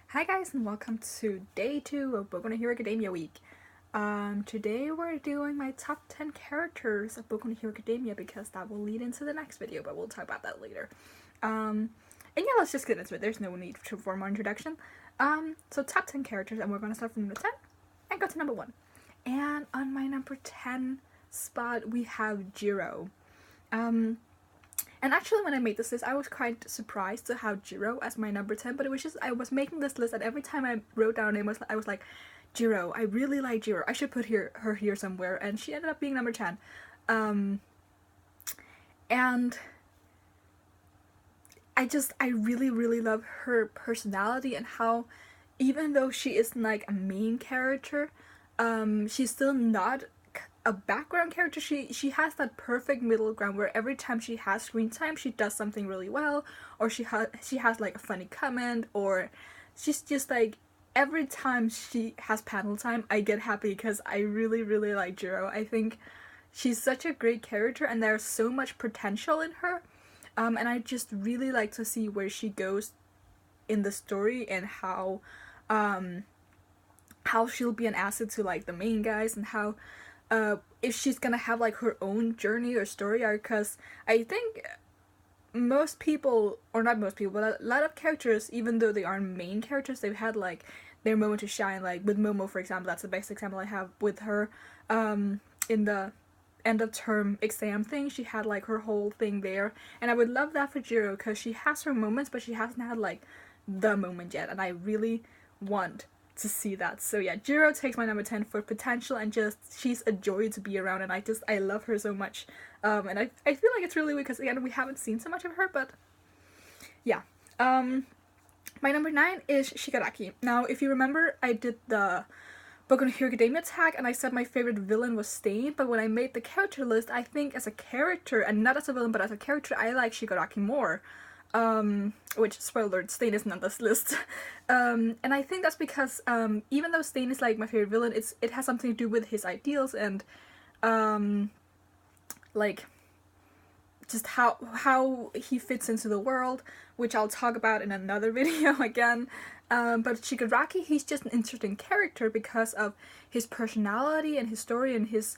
Hi guys and welcome to day 2 of Boku no Hero Academia week. Today we're doing my top 10 characters of Boku no Hero Academia because that will lead into the next video, but we'll talk about that later. And yeah, let's just get into it. There's no need for more introduction. So top 10 characters, and we're going to start from number 10 and go to number 1. And on my number 10 spot we have Jiro. And actually, when I made this list, I was quite surprised to have Jiro as my number 10, but it was just, I was making this list, and every time I wrote down a name, I was like, Jiro, I really like Jiro. I should put her here somewhere, and she ended up being number 10. And I really, really love her personality and how, even though she isn't like a main character, she's still not a background character. She has that perfect middle ground where every time she has screen time, she does something really well, or she has like a funny comment, or she's just like, every time she has panel time, I get happy because I really, really like Jiro. I think she's such a great character, and there's so much potential in her. And I just really like to see where she goes in the story and how she'll be an asset to like the main guys, and how if she's gonna have like her own journey or story arc, because I think most people, or not most people, but a lot of characters, even though they aren't main characters, they've had like their moment to shine. Like with Momo, for example, that's the best example I have with her. In the end of term exam thing, she had like her whole thing there, and I would love that for Jiro because she has her moments, but she hasn't had like the moment yet, and I really want to see that. So yeah, Jiro takes my number 10 for potential, and just she's a joy to be around, and I love her so much. And I feel like it's really weird because again, we haven't seen so much of her, but yeah. My number 9 is Shigaraki. Now, if you remember, I did the Boku no Hero Academia tag, and I said my favorite villain was Stain, but when I made the character list, I think as a character, and not as a villain, but as a character, I like Shigaraki more. Which, spoiler alert, Stain isn't on this list. And I think that's because, even though Stain is like my favorite villain, it has something to do with his ideals and, like, just how he fits into the world, which I'll talk about in another video again. But Shigaraki, he's just an interesting character because of his personality and his story and his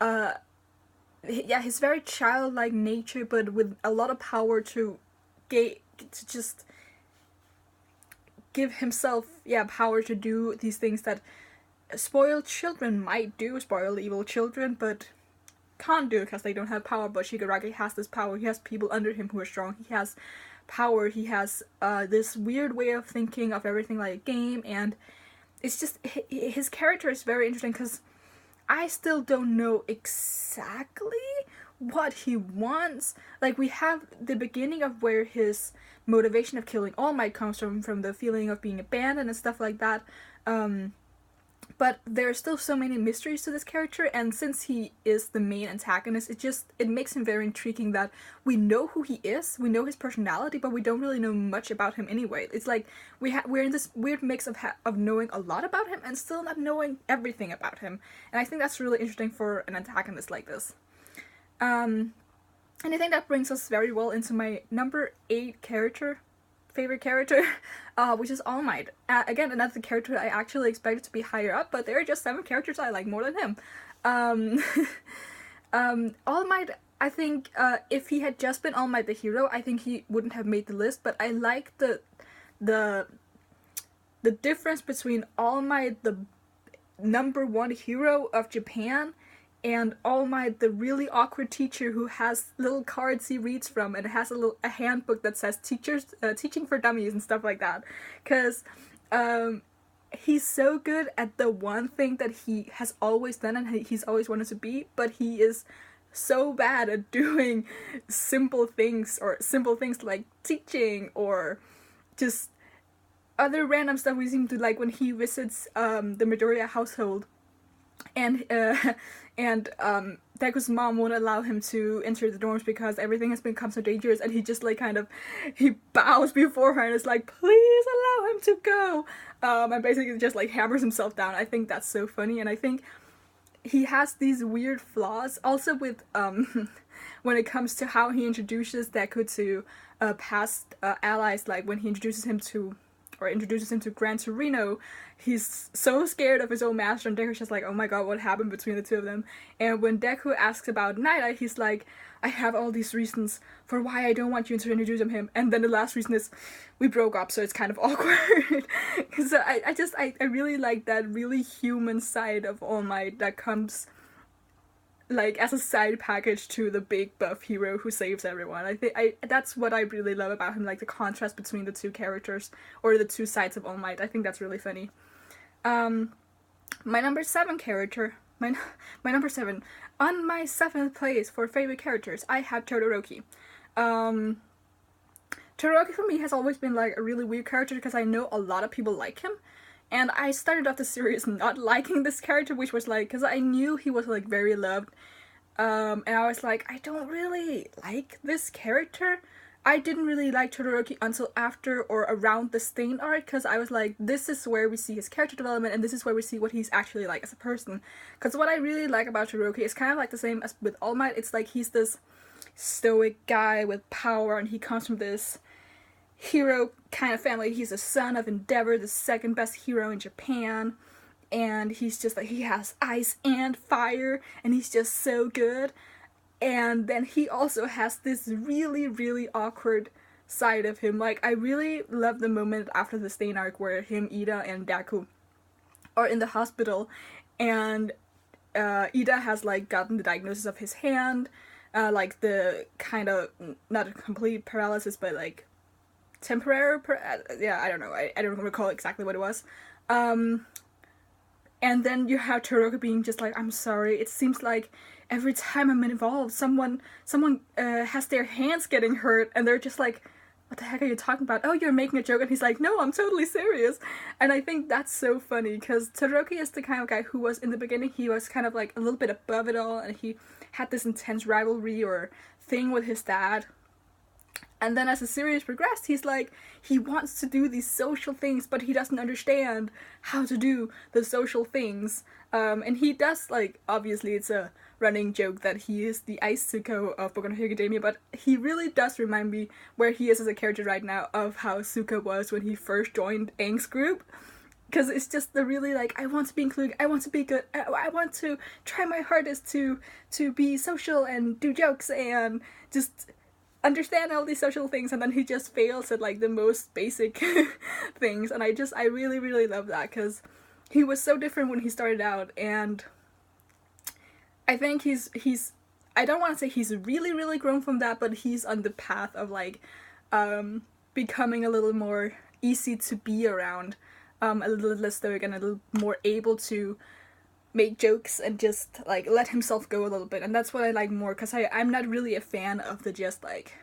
very childlike nature, but with a lot of power to just give himself power to do these things that spoiled children might do, spoil evil children, but can't do because they don't have power. But Shigaraki has this power. He has people under him who are strong. He has power. He has this weird way of thinking of everything like a game, and it's just, his character is very interesting because I still don't know exactly what he wants. Like, we have the beginning of where his motivation of killing All Might comes from the feeling of being abandoned and stuff like that. But there are still so many mysteries to this character, and since he is the main antagonist, it makes him very intriguing that we know who he is, we know his personality, but we don't really know much about him anyway. It's like we're in this weird mix of knowing a lot about him and still not knowing everything about him. And I think that's really interesting for an antagonist like this. And I think that brings us very well into my number 8 favorite character, which is All Might. Again, another character I actually expected to be higher up, but there are just 7 characters I like more than him. All Might, I think, if he had just been All Might the hero, I think he wouldn't have made the list, but I like the difference between All Might, the number 1 hero of Japan, and All Might, the really awkward teacher who has little cards he reads from, and has a handbook that says teaching for dummies and stuff like that. Because he's so good at the one thing that he has always done and he's always wanted to be, but he is so bad at doing simple things like teaching, or just other random stuff we seem to like when he visits the Midoriya household. And Deku's mom won't allow him to enter the dorms because everything has become so dangerous, and he just like he bows before her and is like, please allow him to go, and basically just like hammers himself down. I think that's so funny, and I think he has these weird flaws also with when it comes to how he introduces Deku to past allies, like when he introduces him to or introduces him to Gran Torino, he's so scared of his own master, and Deku's just like, oh my god, what happened between the two of them? And when Deku asks about Night Eye, he's like, I have all these reasons for why I don't want you to introduce him. And then the last reason is, we broke up, so it's kind of awkward. So I really like that really human side of All Might that comes like as a side package to the big buff hero who saves everyone. I think that's what I really love about him, like the contrast between the two characters or the two sides of All Might. I think that's really funny. My number 7 character, my number 7, on my 7th place for favorite characters, I have Todoroki. Todoroki for me has always been like a really weird character because I know a lot of people like him. And I started off the series not liking this character, which was like, because I knew he was like very loved. And I was like, I don't really like this character. I didn't really like Todoroki until after or around the Stain arc, because I was like, this is where we see his character development, and this is where we see what he's actually like as a person. Because what I really like about Todoroki is kind of like the same as with All Might. It's like he's this stoic guy with power, and he comes from this hero kind of family. He's the son of Endeavor, the second best hero in Japan, and he's just like, he has ice and fire, and he's just so good. And then he also has this really, really awkward side of him. Like, I really love the moment after the Stain arc where him, Ida, and Deku are in the hospital, and Ida has like gotten the diagnosis of his hand, like the kind of, not a complete paralysis, but like temporary, yeah, I don't know, I don't recall exactly what it was. And then you have Todoroki being just like, I'm sorry, it seems like every time I'm involved, someone has their hands getting hurt, and they're just like, what the heck are you talking about? Oh, you're making a joke. And he's like, no, I'm totally serious. And I think that's so funny, because Todoroki is the kind of guy who was, in the beginning, he was kind of like a little bit above it all, and he had this intense rivalry or thing with his dad. And then as the series progressed, he's like, he wants to do these social things, but he doesn't understand how to do the social things. And he does, like, obviously it's a running joke that he is the Ice Zuko of Boku no Hero Academia, but he really does remind me where he is as a character right now of how Zuko was when he first joined Aang's group. Because it's just the really, like, I want to be included, I want to be good, I want to try my hardest to be social and do jokes and just understand all these social things, and then he just fails at like the most basic things. And I really, really love that, because he was so different when he started out, and I think he's I don't want to say he's really, really grown from that, but he's on the path of like becoming a little more easy to be around, a little less stoic and a little more able to make jokes and just like let himself go a little bit. And that's what I like more, because I'm not really a fan of the just like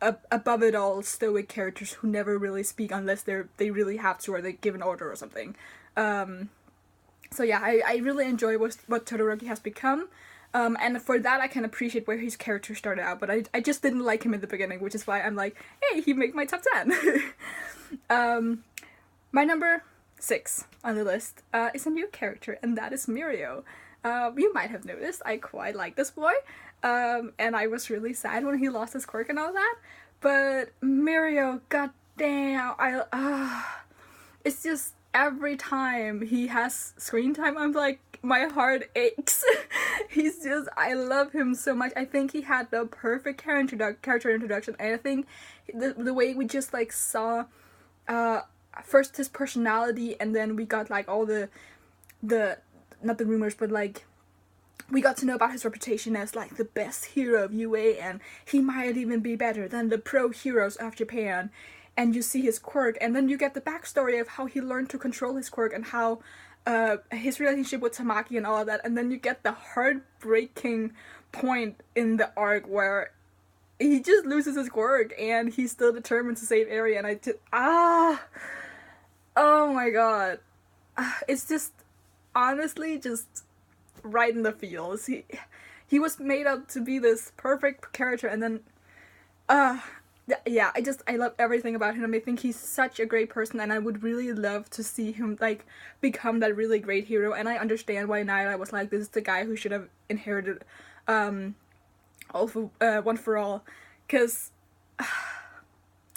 above it all stoic characters who never really speak unless they really have to, or they give an order or something. So yeah, I really enjoy what Todoroki has become, and for that I can appreciate where his character started out, but I just didn't like him in the beginning, which is why I'm like, hey, he made my top 10. My number 6 on the list is a new character, and that is Muriel. You might have noticed I quite like this boy, and I was really sad when he lost his quirk and all that, but Muriel, goddamn, it's just every time he has screen time, I'm like, my heart aches. He's just, I love him so much. I think he had the perfect character introduction, and I think the way we just like saw first his personality, and then we got like all the not the rumors, but like we got to know about his reputation as like the best hero of UA, and he might even be better than the pro heroes of Japan. And you see his quirk, and then you get the backstory of how he learned to control his quirk, and how his relationship with Tamaki and all of that, and then you get the heartbreaking point in the arc where he just loses his quirk and he's still determined to save Eri, and I just oh my god, it's just honestly just right in the feels. He was made up to be this perfect character, and then yeah, I love everything about him. I think he's such a great person, and I would really love to see him like become that really great hero. And I understand why Naira was like, this is the guy who should have inherited all for One for All, because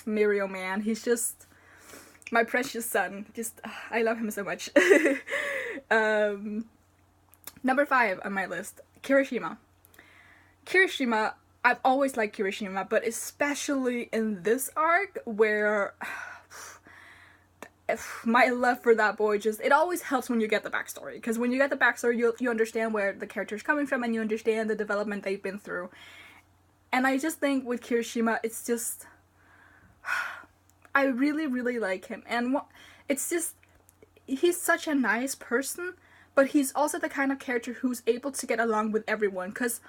Muriel, man, he's just my precious son. Just, I love him so much. Number 5 on my list, Kirishima. Kirishima, I've always liked Kirishima, but especially in this arc where my love for that boy just, it always helps when you get the backstory, because when you get the backstory, you understand where the character's coming from and you understand the development they've been through. And I just think with Kirishima, it's just, I really, really like him. And it's just, he's such a nice person, but he's also the kind of character who's able to get along with everyone, because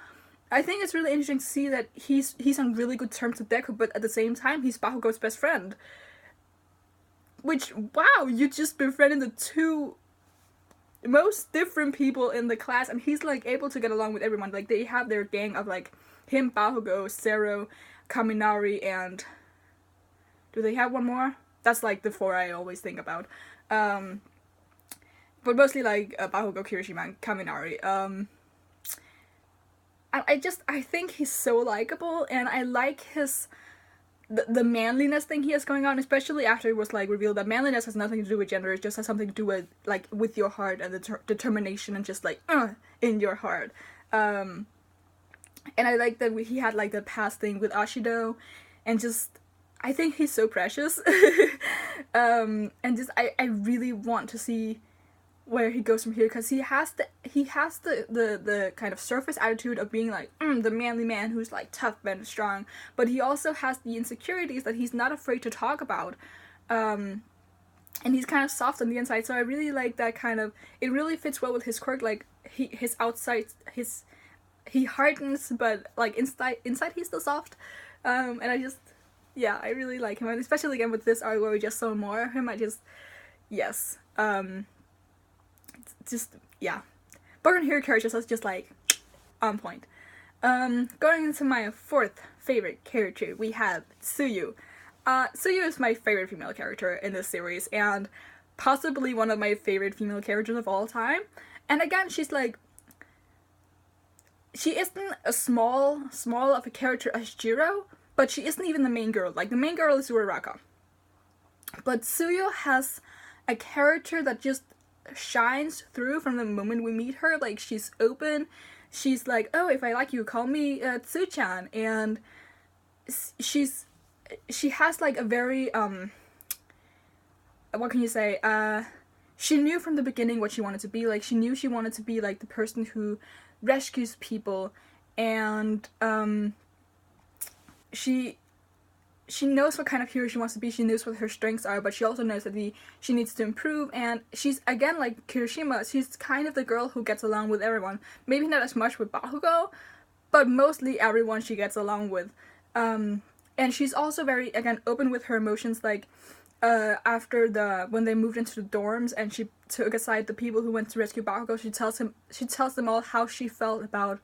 I think it's really interesting to see that he's on really good terms with Deku, but at the same time, he's Bakugo's best friend. Which, wow, you just befriended the 2 most different people in the class, and he's, like, able to get along with everyone. Like, they have their gang of, like, him, Bakugo, Zero, Kaminari, and... do they have one more? That's, like, the 4 I always think about. But mostly, like, Bakugo, Kirishima, and Kaminari. I think he's so likable, and I like his... the manliness thing he has going on, especially after it was, like, revealed that manliness has nothing to do with gender, it just has something to do with, like, with your heart and the determination and just, like, in your heart. And I like that he had, like, the past thing with Ashido, and just, I think he's so precious. And just, I really want to see where he goes from here, because he has the kind of surface attitude of being like the manly man who's like tough and strong, but he also has the insecurities that he's not afraid to talk about, and he's kind of soft on the inside. So I really like that kind of, it really fits well with his quirk. Like his outside, he hardens, but like inside he's still soft, and I just, yeah, I really like him, and especially again with this arc where we just saw more of him, I just, yes, just, yeah. Boku no Hero characters is just, like, on point. Going into my 4th favorite character, we have Tsuyu. Tsuyu is my favorite female character in this series, and possibly one of my favorite female characters of all time. And again, she's, like, she isn't as small of a character as Jiro, but she isn't even the main girl. Like, the main girl is Uraraka. But Tsuyu has a character that just shines through from the moment we meet her. Like, she's open, she's like, oh, if I like you, call me Tsu-chan, and she has like a very what can you say, she knew from the beginning what she wanted to be. Like, she knew she wanted to be like the person who rescues people, and she knows what kind of hero she wants to be, she knows what her strengths are, but she also knows that she needs to improve, and she's, again, like Kirishima, she's kind of the girl who gets along with everyone. Maybe not as much with Bakugo, but mostly everyone she gets along with. And she's also very, again, open with her emotions, like, after when they moved into the dorms and she took aside the people who went to rescue Bakugo, she tells them all how she felt about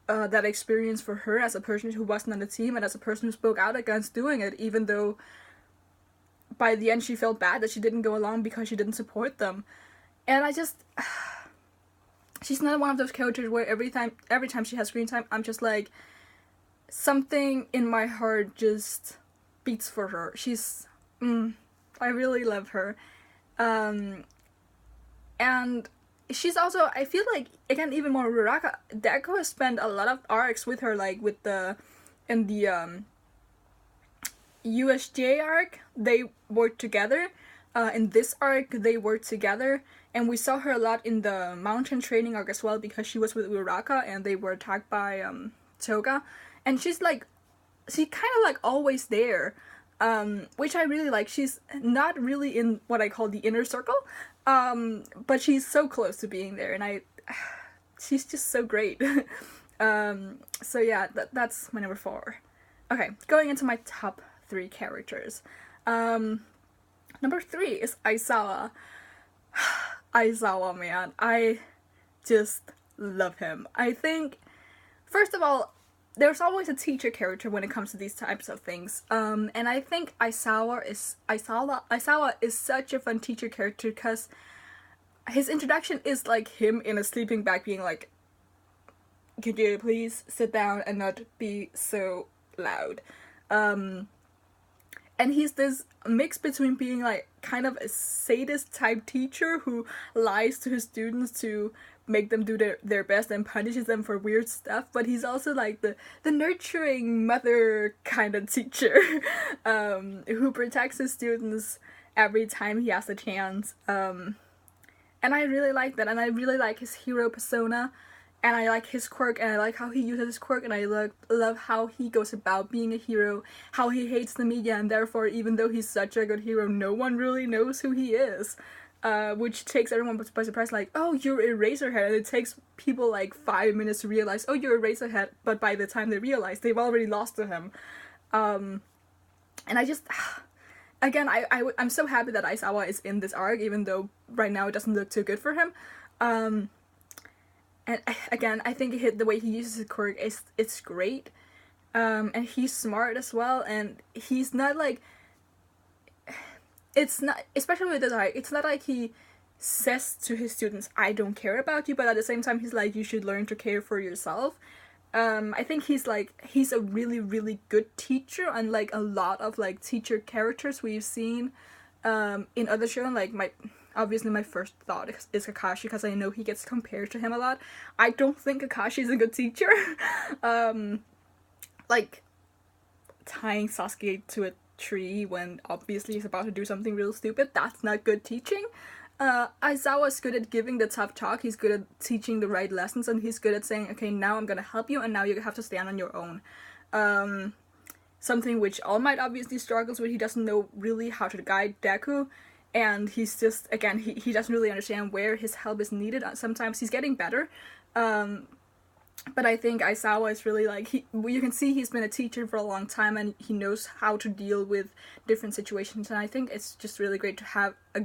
that experience for her as a person who wasn't on the team and as a person who spoke out against doing it, even though by the end she felt bad that she didn't go along because she didn't support them. And I just, she's not one of those characters where every time she has screen time, I'm just like, something in my heart just beats for her. She's, I really love her. And she's also, I feel like, again, even more Uraraka, Deku has spent a lot of arcs with her, like, in the USJ arc, they worked together. In this arc, they worked together, and we saw her a lot in the mountain training arc as well, because she was with Uraraka, and they were attacked by, Toga, and she's, like, kind of, like, always there, which I really like. She's not really in what I call the inner circle, but she's so close to being there, and she's just so great. So yeah, that's my number 4. Okay, going into my top 3 characters. Number 3 is Aizawa. Aizawa, man, I just love him. I think, first of all, there's always a teacher character when it comes to these types of things, and I think Aizawa is such a fun teacher character, because his introduction is like him in a sleeping bag being like, could you please sit down and not be so loud? And he's this mix between being like kind of a sadist type teacher who lies to his students to make them do their best and punishes them for weird stuff, but he's also like the nurturing mother kind of teacher who protects his students every time he has a chance. And I really like that, and I really like his hero persona, and I like his quirk, and I like how he uses his quirk, and I love how he goes about being a hero, how he hates the media, and therefore, even though he's such a good hero, no one really knows who he is. Which takes everyone by surprise, like, oh, you're Eraserhead, and it takes people like 5 minutes to realize, oh, you're Eraserhead, but by the time they realize, they've already lost to him. And I just... Again, I'm so happy that Aizawa is in this arc, even though right now it doesn't look too good for him. And again, I think the way he uses his quirk it's great. And he's smart as well, and he's not like... It's not, especially with this arc, it's not like he says to his students, I don't care about you, but at the same time he's like, you should learn to care for yourself. I think he's a really, really good teacher, unlike a lot of like teacher characters we've seen in other shows. Like obviously my first thought is Kakashi, because I know he gets compared to him a lot. I don't think Kakashi is a good teacher. Like tying Sasuke to a tree when obviously he's about to do something real stupid, that's not good teaching. Aizawa's good at giving the tough talk, he's good at teaching the right lessons, and he's good at saying, okay, now I'm gonna help you, and now you have to stand on your own. Something which All Might obviously struggles with. He doesn't know really how to guide Deku, and he's just, again, he doesn't really understand where his help is needed. Sometimes he's getting better, but I think Aizawa is really like, you can see he's been a teacher for a long time, and he knows how to deal with different situations, and I think it's just really great to have a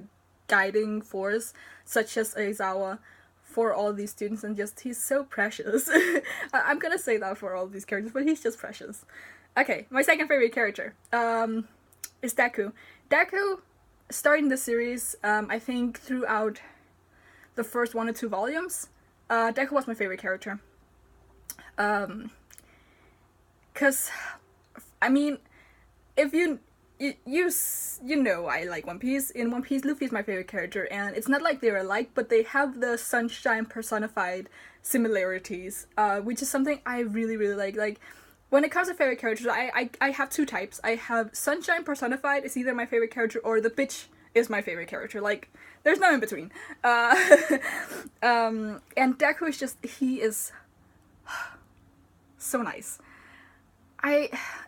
guiding force such as Aizawa for all these students, and just, he's so precious. I'm gonna say that for all these characters, but he's just precious. Okay, my second favorite character is Deku. Deku, starting the series, I think throughout the first 1 or 2 volumes, Deku was my favorite character. Cause, I mean, if you know I like One Piece. In One Piece, Luffy is my favorite character, and it's not like they're alike, but they have the sunshine personified similarities, which is something I really, really like. Like, when it comes to favorite characters, I have 2 types. I have sunshine personified is either my favorite character or the bitch is my favorite character. Like, there's no in between. And Deku is just, he is so nice.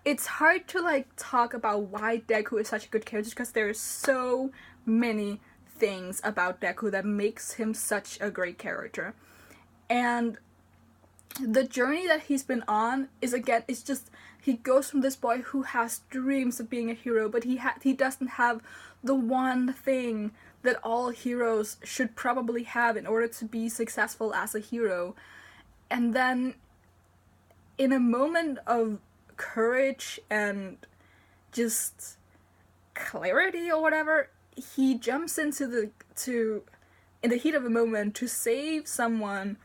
It's hard to like talk about why Deku is such a good character, because there are so many things about Deku that makes him such a great character. And the journey that he's been on is, again, it's just, he goes from this boy who has dreams of being a hero, but he doesn't have the one thing that all heroes should probably have in order to be successful as a hero. And then, in a moment of courage and just clarity or whatever, he jumps into in the heat of a moment to save someone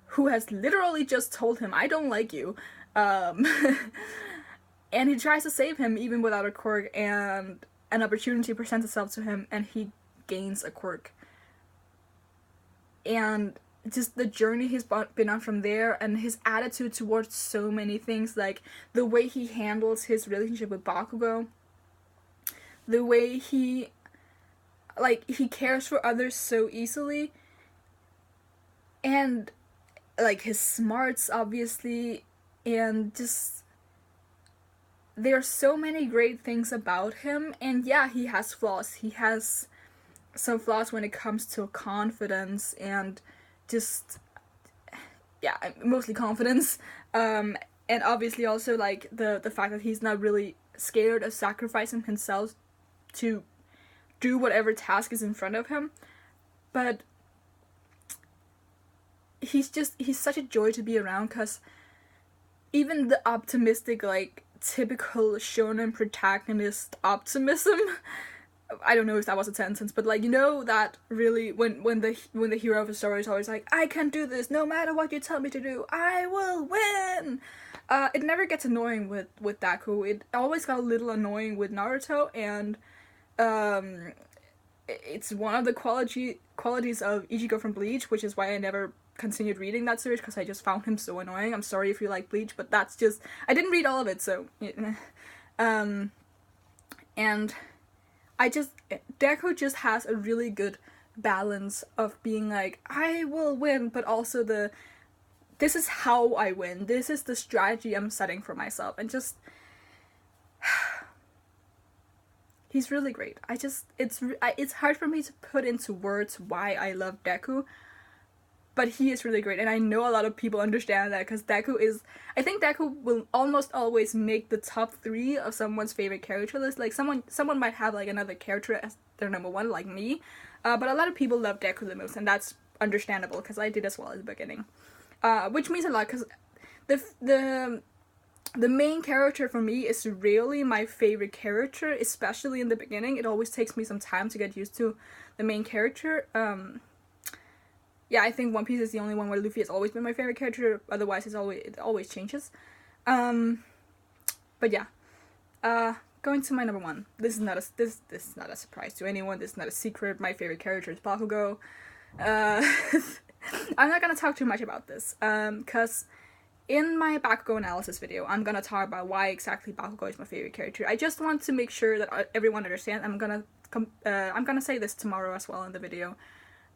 who has literally just told him, I don't like you. And he tries to save him even without a quirk, and an opportunity presents itself to him, and he gains a quirk. And just the journey he's been on from there, and his attitude towards so many things, like the way he handles his relationship with Bakugo, the way he cares for others so easily, and like his smarts, obviously, and just, there are so many great things about him. And yeah, he has flaws. He has some flaws when it comes to confidence and just, yeah, mostly confidence, and obviously also like the fact that he's not really scared of sacrificing himself to do whatever task is in front of him. But he's such a joy to be around, because even the optimistic, like, typical shonen protagonist optimism, I don't know if that was a sentence, but like, you know, that really, when the hero of a story is always like, I can do this, no matter what you tell me to do, I will win! It never gets annoying with Deku. It always got a little annoying with Naruto, and um, it's one of the qualities of Ichigo from Bleach, which is why I never continued reading that series, because I just found him so annoying. I'm sorry if you like Bleach, but that's just, I didn't read all of it, so and Deku just has a really good balance of being like, I will win, but also this is how I win. This is the strategy I'm setting for myself, and just he's really great. It's hard for me to put into words why I love Deku, but he is really great, and I know a lot of people understand that, because I think Deku will almost always make the top 3 of someone's favorite character list. Like, someone might have, like, another character as their number 1, like me, but a lot of people love Deku the most, and that's understandable, because I did as well at the beginning. Which means a lot, because the main character for me is really my favorite character, especially in the beginning. It always takes me some time to get used to the main character. Yeah, I think One Piece is the only one where Luffy has always been my favorite character. Otherwise, it always changes. But yeah, going to my number 1. This is not a surprise to anyone. This is not a secret. My favorite character is Bakugo. I'm not gonna talk too much about this, because in my Bakugo analysis video, I'm gonna talk about why exactly Bakugo is my favorite character. I just want to make sure that everyone understands. I'm gonna say this tomorrow as well in the video.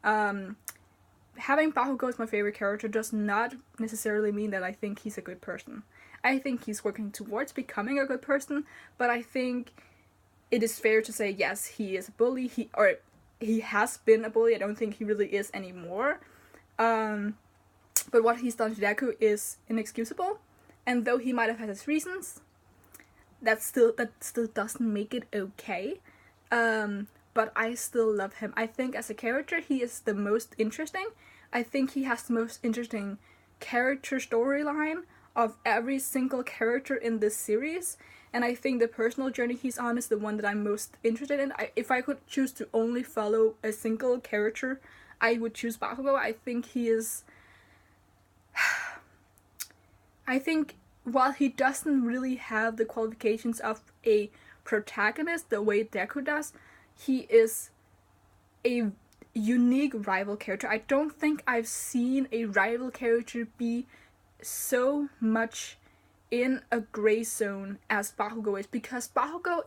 Having Bakugo as my favorite character does not necessarily mean that I think he's a good person. I think he's working towards becoming a good person, but I think it is fair to say, yes, he is a bully, he has been a bully. I don't think he really is anymore. But what he's done to Deku is inexcusable, and though he might have had his reasons, that still doesn't make it okay. But I still love him. I think as a character, he is the most interesting. I think he has the most interesting character storyline of every single character in this series. And I think the personal journey he's on is the one that I'm most interested in. If I could choose to only follow a single character, I would choose Bakugo. I think he is... I think while he doesn't really have the qualifications of a protagonist the way Deku does, he is a unique rival character. I don't think I've seen a rival character be so much in a gray zone as Bakugo is, because Bakugo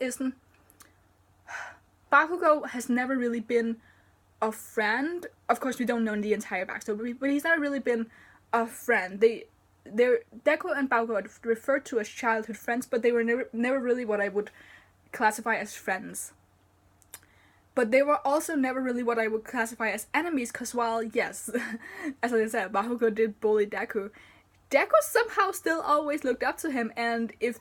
has never really been a friend. Of course, we don't know the entire backstory, but he's never really been a friend. Deku and Bakugo are referred to as childhood friends, but they were never really what I would classify as friends. But they were also never really what I would classify as enemies, because while, yes, as I said, Bakugo did bully Deku, Deku somehow still always looked up to him, and if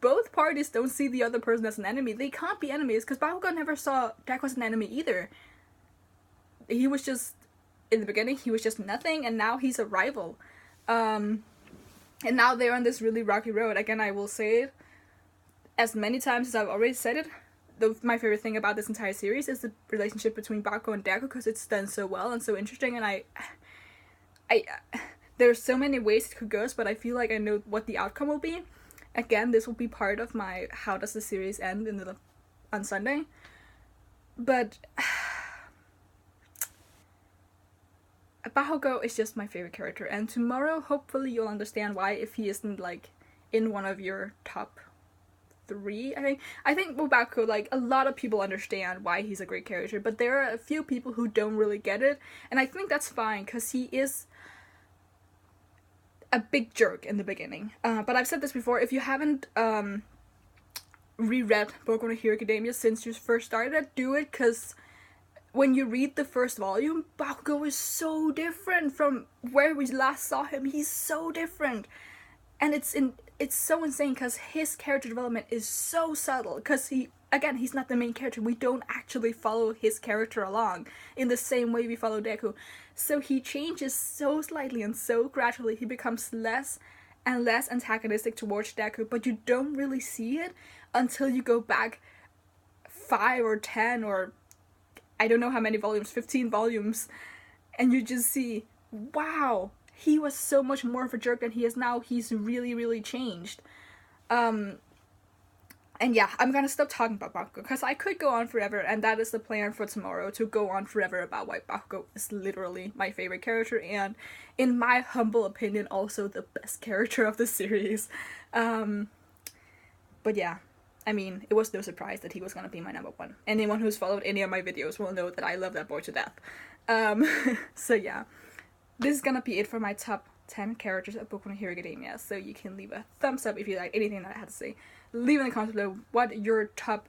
both parties don't see the other person as an enemy, they can't be enemies, because Bakugo never saw Deku as an enemy either. He was just, in the beginning, he was just nothing, and now he's a rival. And now they're on this really rocky road. Again, I will say it as many times as I've already said it. My favorite thing about this entire series is the relationship between Paco and Deku, because it's done so well and so interesting, and I there's so many ways it could go, but I feel like I know what the outcome will be. Again, this will be part of my how does the series end on Sunday. But Bakugo is just my favorite character, and tomorrow hopefully you'll understand why, if he isn't like in one of your top 3. I think with Bakugo, like, a lot of people understand why he's a great character, but there are a few people who don't really get it, and I think that's fine, because he is a big jerk in the beginning. But I've said this before, if you haven't reread Boku no Hero Academia since you first started, do it, because when you read the first volume, Bakugo is so different from where we last saw him. He's so different, and it's so insane, because his character development is so subtle, because he's not the main character. We don't actually follow his character along in the same way we follow Deku. So he changes so slightly and so gradually. He becomes less and less antagonistic towards Deku, but you don't really see it until you go back 5 or 10 or I don't know how many volumes, 15 volumes, and you just see, wow, he was so much more of a jerk than he is now. He's really, really changed. And yeah, I'm gonna stop talking about Bakugo, because I could go on forever, and that is the plan for tomorrow, to go on forever about why Bakugo is literally my favorite character, and in my humble opinion, also the best character of the series. But yeah, I mean, it was no surprise that he was gonna be my number one. Anyone who's followed any of my videos will know that I love that boy to death. So yeah, this is gonna be it for my top 10 characters of Boku no Hero Academia, so you can leave a thumbs up if you like anything that I had to say. Leave in the comments below what your top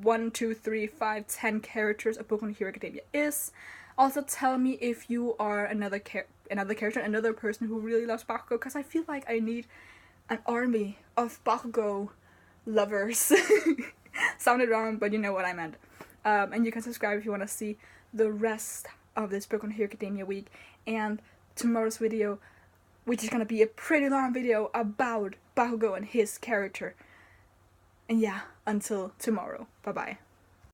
1, 2, 3, 5, 10 characters of Boku no Hero Academia is. Also tell me if you are another character, another person who really loves Bakugo, because I feel like I need an army of Bakugo lovers. Sounded wrong, but you know what I meant. And you can subscribe if you want to see the rest of this Boku no Hero Academia week, and tomorrow's video, which is gonna be a pretty long video about Bakugo and his character. And yeah, until tomorrow. Bye bye.